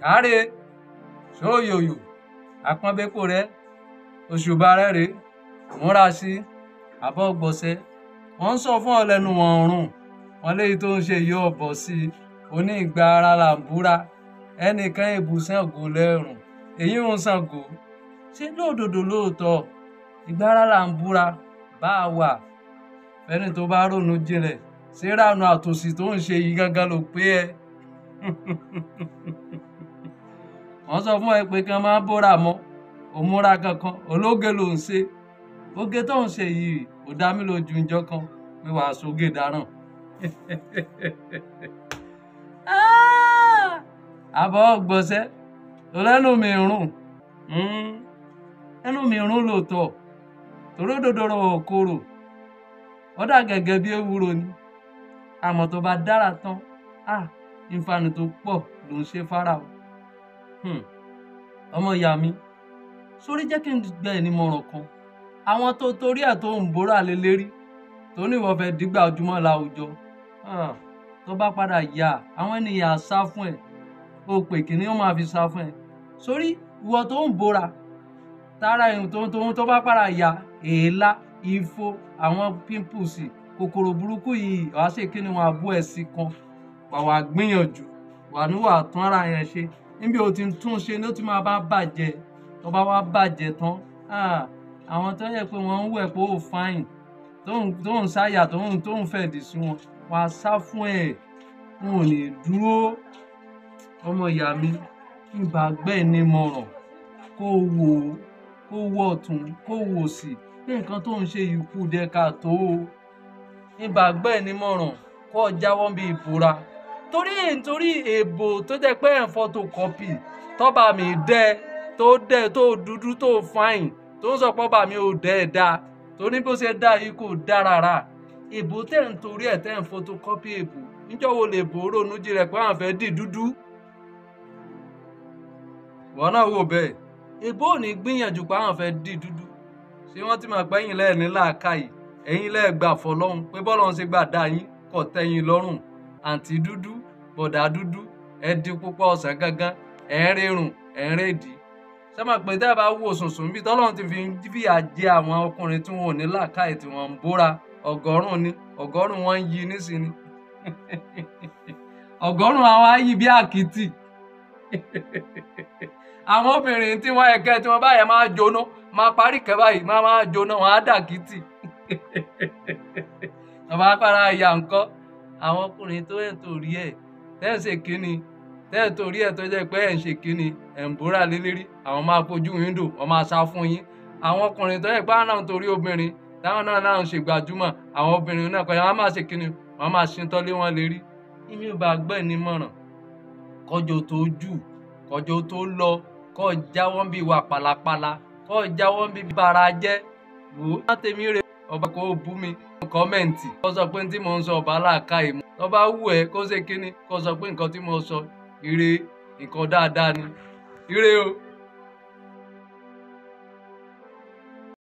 káre sóyòyò àpọ́nbẹ́pọ̀ rẹ òṣùbà rẹ rèé múra sí àbọ̀ gbọ̀sẹ̀ wọ́n ń sọ fún ọ lẹ́nu wọn ọ̀run wọn léyìí tó ń ṣe yóò bọ̀ sí i oní ìgbà ara là ń búra ẹnìkan ìbùsàn ògo lẹ́rùn èyí ń Ṣàngó ṣé lóòdòdó lóòótọ́ ìgbà ara là ń búra bá a wà fẹ́ni tó bá ronú jinlẹ̀ ṣé ránu àtòsí tó ń ṣe yìí gángan ló pé ẹ wọ́n sọ fún ẹ pé kí wọ́n máa bóra mọ́ òmúra kankan ológe ló ń ṣe oge tó ń ṣe yìí ò dá mi lójú ìjọ kan pé wàá sóge dáràn àbọ̀ gbọ̀nsẹ̀ lẹ́nu mi rùn ẹnu mi rùn lóòótọ́ torí òdòdó òkòrò ó dà gẹ́gẹ́ bí ewúro ni àmọ́ tó bá dára tán ìfàní tó pọ̀ ló ń ṣe Fáráò ọmọ ìyá mi sórí jẹ́ kí n gbà ẹ́ nímọ̀ràn kan àwọn tó torí ẹ̀ tó ń bóra lé lérí tó ní ìwọ fẹ́ dìgbà ojúmọ́ láwùjọ tó bá padà yá àwọn ènìyàn á sá fún ẹ ó pè kí ni wọ́n máa fi sá fún ẹ sórí ìwọ tó ń bóra tára ẹ̀hún tó bá padà yá èélá ifo àwọn pimples kòkòrò burúkú yìí wàá ṣe kí ni wọn abú ẹ sí kan wà gbìyànjú wà ní wà tún ara yẹn ṣe níbi ó ti ń tún ṣe ní ó ti máa bá bàjẹ́ tó bá wá bàjẹ́ tán àwọn tó yẹ pé wọ́n ń wẹ̀ pé ó fáyìn tó ń ṣàyà tó ń fẹ̀dí sí wọn wàá sá fún ẹ̀ wọn ò ní dúró ọmọ ìyá mi ìbá gbẹ́ ní mọ̀ràn kó wò ọ̀tún kó wò sí pé nǹkan tó ń ṣe yìí kù dẹ̀ ká tó ìbá gbẹ́ ní mọ̀ràn kó jáwọ́ bí ìbúra nítorí èèbò tó jẹ́ pé ẹ̀ ń photocopy tọ́ba mi dẹ́ tó dúdú tó fáyìn tó ń sọ pé ọba mi ò dẹ́ ẹ̀ dáa tó ní bó ṣe dá yìí kò dá rárá èèbò tẹ̀ ń torí ẹ̀ tẹ̀ ń photocopy èèbò níjọ́ wo lè bò ronú jí rẹ̀ pé àwọn fẹ́ dì dúdú wọn náà wò bẹ́ẹ̀ èèbò ò ní gbìyànjú pé àwọn fẹ́ dì dúdú ṣé wọ́n ti máa pẹ́ yín lẹ́ẹ̀ ní làákàyè ẹ̀yin lẹ́ẹ̀ gbà fọlọ́run pé bọ́lọ́run ṣe gbà dá yín kò tẹ́yìn lọ́rùn àǹtí dúdú bọ̀dá dúdú ẹ di púpọ̀ ọ̀sán gángan ẹ̀ ń rérùn ẹ̀ ń rédìí sẹ́mà pé tẹ́ ẹ bá wò sùnsùn bí tọ́lọ́run ti fi fìyà jẹ àwọn ọkùnrin tí wọn ò ní làákàyè tí wọ́n ń bóra ọgọ́rùn wọn ń yí nísìnyí ọgọ́rùn àwọn á yí bí àkìtì àwọn obìnrin tí wọ́n ẹ̀kẹ́ tí wọ́n báyẹn máa jóná máa parí kẹ́ báyìí máa jóná wọn á dàkìtì ọba apára ìyá nǹkan àwọn ọkùnrin tó ẹ̀ ń torí ẹ̀ tẹ́ ẹ̀ ṣe kínni tẹ́ ẹ̀ torí ẹ̀ tó jẹ́ pé ẹ̀ ń ṣe kínni ẹ̀ ń bóra lélẹ́rí àwọn máa fojú wíńdò wọ́n máa sá fún yín àwọn ọkùnrin tó yẹ pé àwọn náà torí obìnrin táwọn náà ń ṣe gbajúmọ̀ àwọn obìnrin náà kọjá wọn máa ṣe kínni wọn máa ṣe tọ́lé wọn lérí ìmí ò bá gbẹ́ ní mọ̀ràn kọjọ tó jù kọjọ tó lọ kọ jáwọ́ bí wà pàlàpàlà kọ jáwọ́ bí bara jẹ́ wò ó látẹ̀mí rẹ ọba kò bú mi kọ́mẹ̀ǹtì kó sọ pé tí mo ń sọ ọba aláàkáyè mu ọba wù ẹ́ kó ṣe kínní kó sọ pé nǹkan tí mo sọ ire nǹkan dáadáa ni ire o.